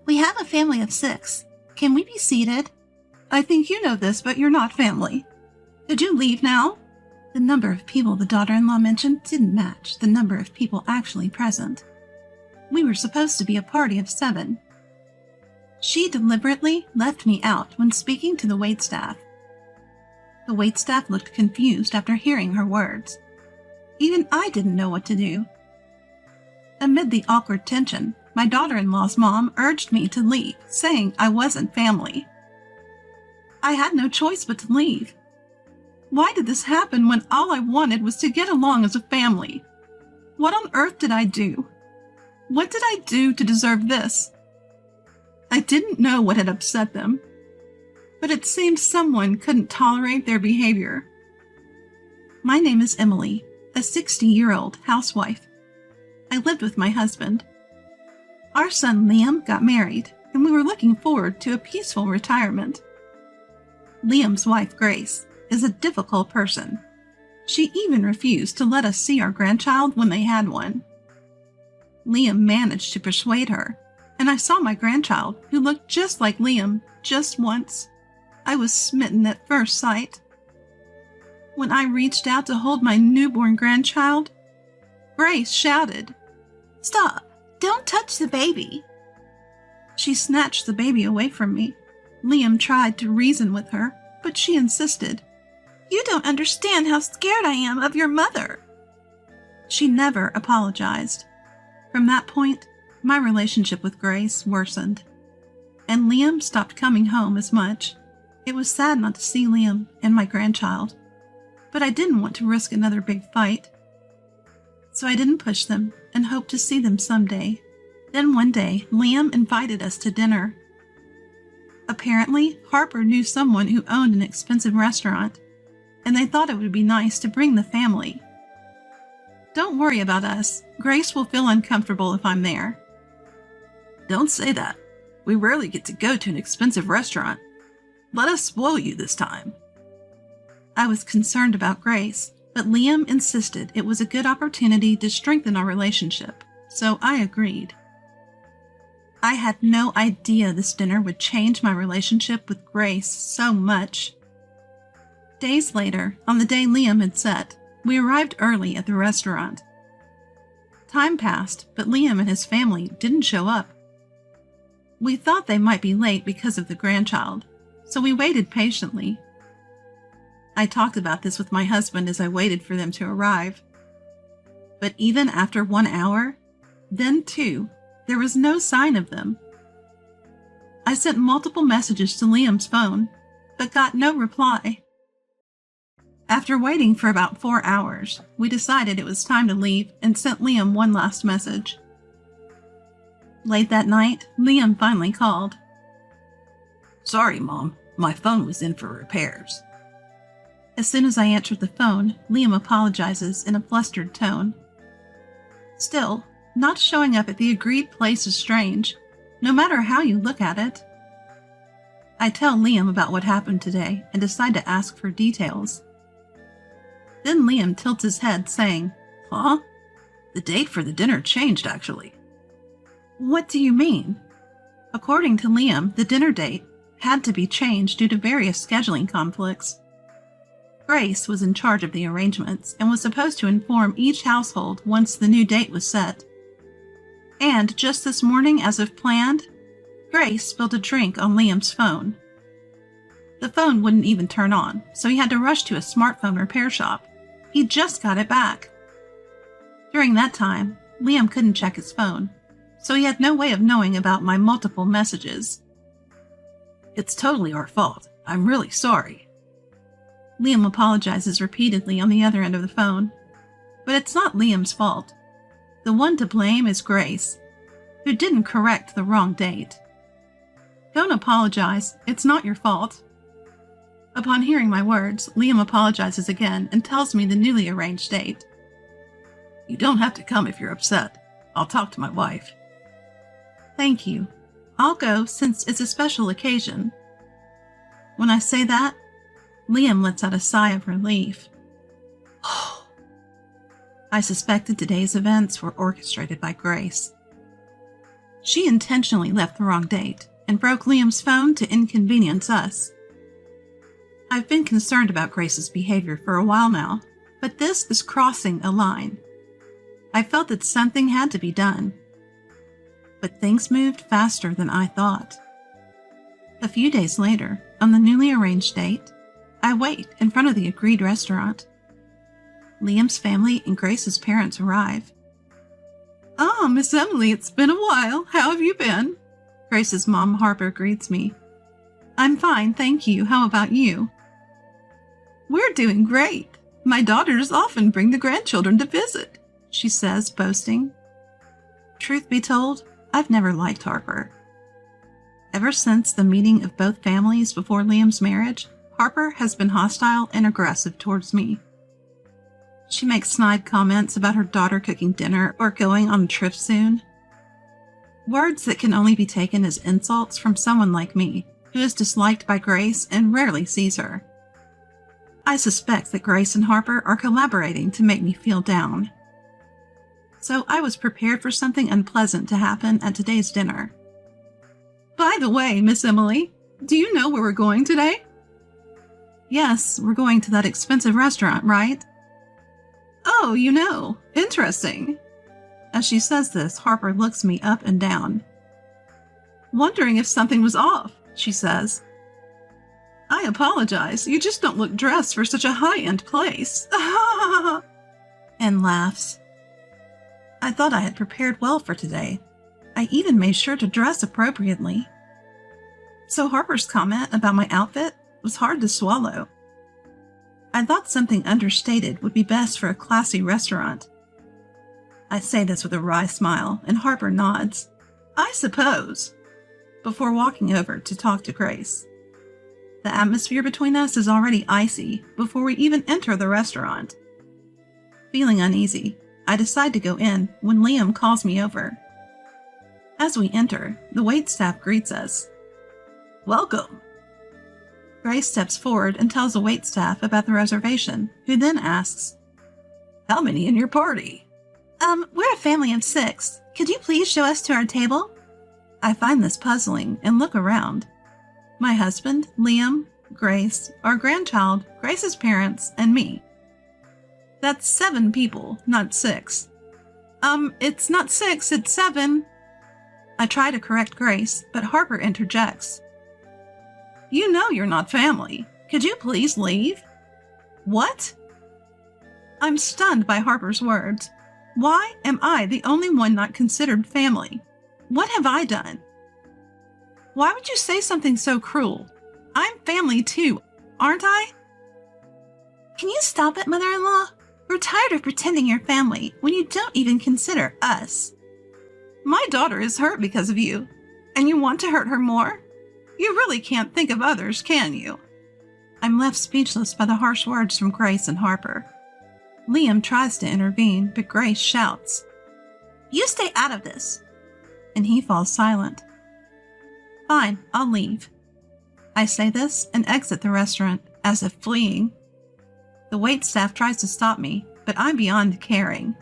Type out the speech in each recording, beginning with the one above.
We have a family of 6. Can we be seated? I think you know this, but you're not family. Could you leave now? The number of people the daughter-in-law mentioned didn't match the number of people actually present. We were supposed to be a party of 7. She deliberately left me out when speaking to the waitstaff. The waitstaff looked confused after hearing her words. Even I didn't know what to do. Amid the awkward tension, my daughter-in-law's mom urged me to leave, saying I wasn't family. I had no choice but to leave. Why did this happen when all I wanted was to get along as a family? What on earth did I do? What did I do to deserve this? I didn't know what had upset them, but it seemed someone couldn't tolerate their behavior. My name is Emily, a 60-year-old housewife. I lived with my husband. Our son Liam got married, and we were looking forward to a peaceful retirement. Liam's wife, Grace, is a difficult person. She even refused to let us see our grandchild when they had one. Liam managed to persuade her, and I saw my grandchild, who looked just like Liam, just once. I was smitten at first sight. When I reached out to hold my newborn grandchild, Grace shouted, "Stop! Don't touch the baby!" She snatched the baby away from me. Liam tried to reason with her, but she insisted, "You don't understand how scared I am of your mother." She never apologized. From that point, my relationship with Grace worsened, and Liam stopped coming home as much. It was sad not to see Liam and my grandchild, but I didn't want to risk another big fight. So I didn't push them and hoped to see them someday. Then one day, Liam invited us to dinner. Apparently, Harper knew someone who owned an expensive restaurant, and they thought it would be nice to bring the family. "Don't worry about us. Grace will feel uncomfortable if I'm there." "Don't say that. We rarely get to go to an expensive restaurant. Let us spoil you this time." I was concerned about Grace, but Liam insisted it was a good opportunity to strengthen our relationship, so I agreed. I had no idea this dinner would change my relationship with Grace so much. Days later, on the day Liam had set, we arrived early at the restaurant. Time passed, but Liam and his family didn't show up. We thought they might be late because of the grandchild, so we waited patiently. I talked about this with my husband as I waited for them to arrive. But even after 1 hour, then 2, there was no sign of them. I sent multiple messages to Liam's phone, but got no reply. After waiting for about 4 hours, we decided it was time to leave and sent Liam one last message. Late that night, Liam finally called. "Sorry, Mom. My phone was in for repairs." As soon as I answered the phone, Liam apologizes in a flustered tone. Still, not showing up at the agreed place is strange, no matter how you look at it. I tell Liam about what happened today and decide to ask for details. Then Liam tilts his head, saying, "Huh? The date for the dinner changed, actually." "What do you mean?" According to Liam, the dinner date had to be changed due to various scheduling conflicts. Grace was in charge of the arrangements and was supposed to inform each household once the new date was set. And just this morning, as if planned, Grace spilled a drink on Liam's phone. The phone wouldn't even turn on, so he had to rush to a smartphone repair shop. He just got it back. During that time, Liam couldn't check his phone, so he had no way of knowing about my multiple messages. "It's totally our fault. I'm really sorry." Liam apologizes repeatedly on the other end of the phone, but it's not Liam's fault. The one to blame is Grace, who didn't correct the wrong date. "Don't apologize. It's not your fault." Upon hearing my words, Liam apologizes again and tells me the newly arranged date. "You don't have to come if you're upset. I'll talk to my wife." "Thank you. I'll go since it's a special occasion." When I say that, Liam lets out a sigh of relief. I suspected today's events were orchestrated by Grace. She intentionally left the wrong date and broke Liam's phone to inconvenience us. I've been concerned about Grace's behavior for a while now, but this is crossing a line. I felt that something had to be done. But things moved faster than I thought. A few days later, on the newly arranged date, I wait in front of the agreed restaurant. Liam's family and Grace's parents arrive. "Ah, Miss Emily, it's been a while. How have you been?" Grace's mom, Harper, greets me. "I'm fine, thank you. How about you?" "We're doing great. My daughters often bring the grandchildren to visit," she says, boasting. Truth be told, I've never liked Harper. Ever since the meeting of both families before Liam's marriage, Harper has been hostile and aggressive towards me. She makes snide comments about her daughter cooking dinner or going on a trip soon. Words that can only be taken as insults from someone like me, who is disliked by Grace and rarely sees her. I suspect that Grace and Harper are collaborating to make me feel down. So I was prepared for something unpleasant to happen at today's dinner. "By the way, Miss Emily, do you know where we're going today?" "Yes, we're going to that expensive restaurant, right?" "Oh, you know. Interesting." As she says this, Harper looks me up and down. "Wondering if something was off," she says. "I apologize. You just don't look dressed for such a high-end place." And laughs. I thought I had prepared well for today. I even made sure to dress appropriately. So Harper's comment about my outfit was hard to swallow. I thought something understated would be best for a classy restaurant. I say this with a wry smile, and Harper nods. "I suppose," before walking over to talk to Grace. The atmosphere between us is already icy before we even enter the restaurant. Feeling uneasy, I decide to go in when Liam calls me over. As we enter, the waitstaff greets us. "Welcome." Grace steps forward and tells the waitstaff about the reservation, who then asks, "How many in your party?" We're a family of 6. Could you please show us to our table?" I find this puzzling and look around. My husband, Liam, Grace, our grandchild, Grace's parents, and me. That's 7 people, not 6. It's not 6, it's 7. I try to correct Grace, but Harper interjects. "You know you're not family. Could you please leave?" "What?" I'm stunned by Harper's words. Why am I the only one not considered family? What have I done? Why would you say something so cruel? I'm family too, aren't I? Can you stop it, mother-in-law? We're tired of pretending you're family when you don't even consider us. My daughter is hurt because of you, and you want to hurt her more? You really can't think of others, can you? I'm left speechless by the harsh words from Grace and Harper. Liam tries to intervene, but Grace shouts, "You stay out of this," and he falls silent. Fine, I'll leave. I say this and exit the restaurant, as if fleeing. The waitstaff tries to stop me, but I'm beyond caring.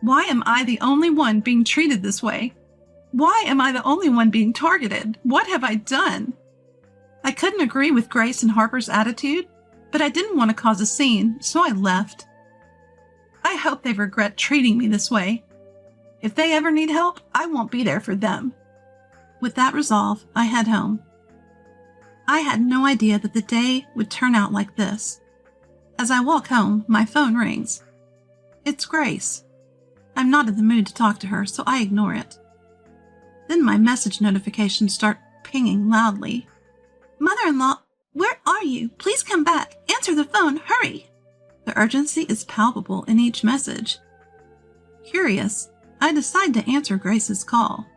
Why am I the only one being treated this way? Why am I the only one being targeted? What have I done? I couldn't agree with Grace and Harper's attitude, but I didn't want to cause a scene, so I left. I hope they regret treating me this way. If they ever need help, I won't be there for them. With that resolve, I head home. I had no idea that the day would turn out like this. As I walk home, my phone rings. It's Grace. I'm not in the mood to talk to her, so I ignore it. Then my message notifications start pinging loudly. "Mother-in-law, where are you? Please come back. Answer the phone. Hurry." The urgency is palpable in each message. Curious, I decide to answer Grace's call.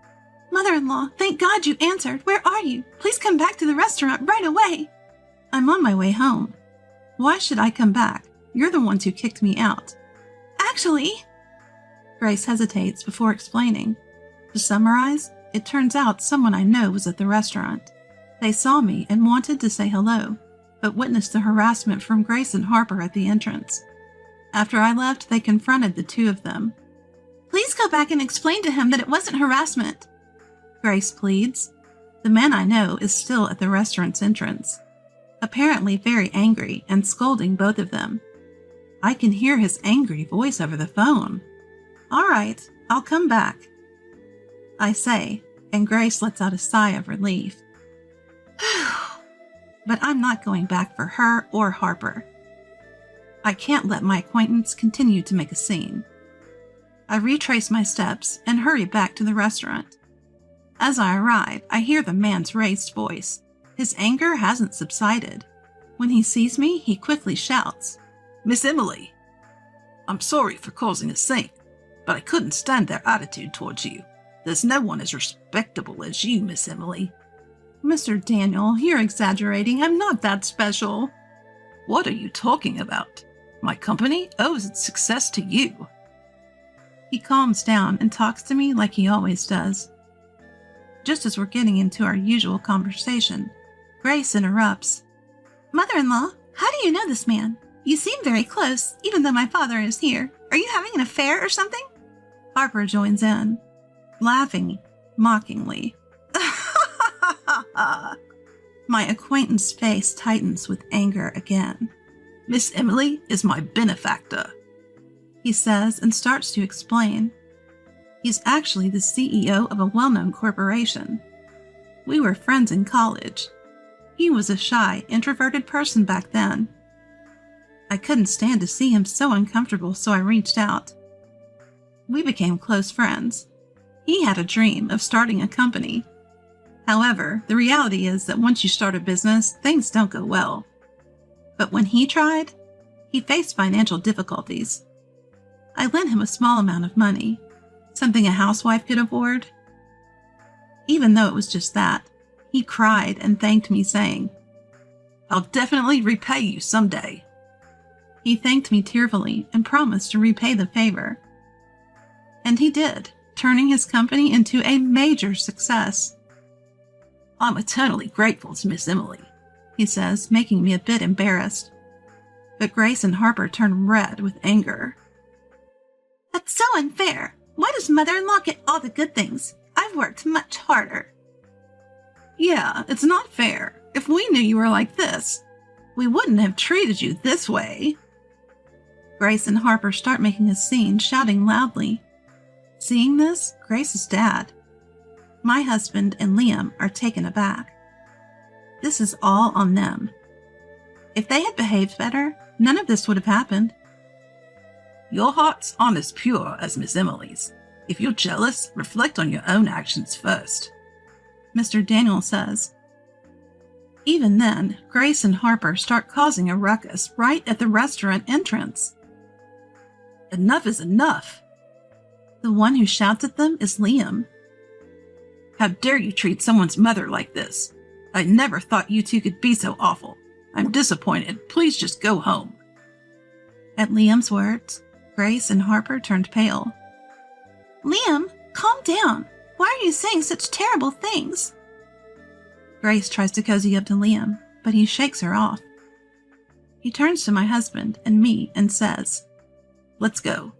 "Mother-in-law, thank God you answered. Where are you? Please come back to the restaurant right away." I'm on my way home. Why should I come back? You're the ones who kicked me out. Actually, Grace hesitates before explaining. To summarize, it turns out someone I know was at the restaurant. They saw me and wanted to say hello, but witnessed the harassment from Grace and Harper at the entrance. After I left, they confronted the two of them. "Please go back and explain to him that it wasn't harassment. Grace pleads. The man I know is still at the restaurant's entrance, apparently very angry and scolding both of them. I can hear his angry voice over the phone. All right, I'll come back, I say, and Grace lets out a sigh of relief. But I'm not going back for her or Harper. I can't let my acquaintance continue to make a scene. I retrace my steps and hurry back to the restaurant. As I arrive, I hear the man's raised voice. His anger hasn't subsided. When he sees me, he quickly shouts, "Miss Emily, I'm sorry for causing a scene, but I couldn't stand their attitude towards you. There's no one as respectable as you, Miss Emily." Mr. Daniel, you're exaggerating. I'm not that special. What are you talking about? My company owes its success to you. He calms down and talks to me like he always does. Just as we're getting into our usual conversation, Grace interrupts. Mother-in-law, how do you know this man? You seem very close, even though my father is here. Are you having an affair or something? Harper joins in, laughing mockingly. My acquaintance's face tightens with anger again. Miss Emily is my benefactor, he says and starts to explain. He's actually the CEO of a well-known corporation. We were friends in college. He was a shy, introverted person back then. I couldn't stand to see him so uncomfortable, so I reached out. We became close friends. He had a dream of starting a company. However, the reality is that once you start a business, things don't go well. But when he tried, he faced financial difficulties. I lent him a small amount of money, something a housewife could afford. Even though it was just that, he cried and thanked me, saying, "I'll definitely repay you someday." He thanked me tearfully and promised to repay the favor. And he did, turning his company into a major success. "I'm eternally grateful to Miss Emily," he says, making me a bit embarrassed. But Grace and Harper turn red with anger. "That's so unfair. Why does mother-in-law get all the good things? I've worked much harder." "Yeah, it's not fair. If we knew you were like this, we wouldn't have treated you this way." Grace and Harper start making a scene, shouting loudly. Seeing this, Grace's dad, my husband, and Liam are taken aback. This is all on them. If they had behaved better, none of this would have happened. "Your hearts aren't as pure as Miss Emily's. If you're jealous, reflect on your own actions first," Mr. Daniel says. Even then, Grace and Harper start causing a ruckus right at the restaurant entrance. "Enough is enough." The one who shouts at them is Liam. "How dare you treat someone's mother like this? I never thought you two could be so awful. I'm disappointed. Please just go home." At Liam's words, Grace and Harper turned pale. "Liam, calm down. Why are you saying such terrible things?" Grace tries to cozy up to Liam, but he shakes her off. He turns to my husband and me and says, "Let's go."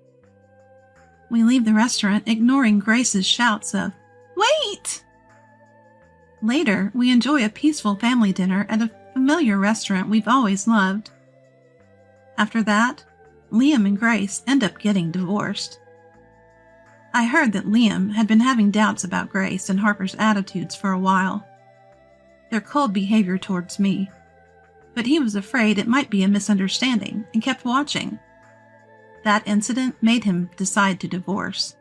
We leave the restaurant, ignoring Grace's shouts of, "Wait!" Later, we enjoy a peaceful family dinner at a familiar restaurant we've always loved. After that, Liam and Grace end up getting divorced. I heard that Liam had been having doubts about Grace and Harper's attitudes for a while, their cold behavior towards me, but he was afraid it might be a misunderstanding and kept watching. That incident made him decide to divorce.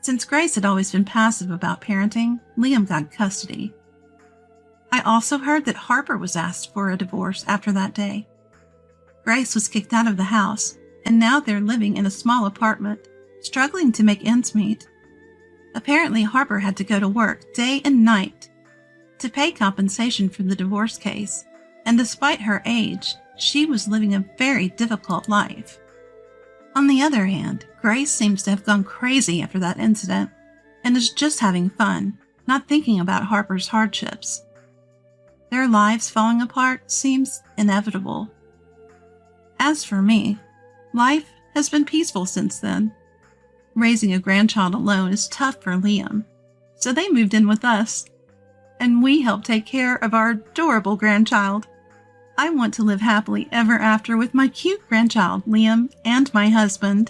Since Grace had always been passive about parenting, Liam got custody. I also heard that Harper was asked for a divorce after that day. Grace was kicked out of the house, and now they're living in a small apartment, struggling to make ends meet. Apparently, Harper had to go to work day and night to pay compensation for the divorce case, and despite her age, she was living a very difficult life. On the other hand, Grace seems to have gone crazy after that incident and is just having fun, not thinking about Harper's hardships. Their lives falling apart seems inevitable. As for me, life has been peaceful since then. Raising a grandchild alone is tough for Liam, So they moved in with us, and we help take care of our adorable grandchild. I want to live happily ever after with my cute grandchild, Liam, and my husband.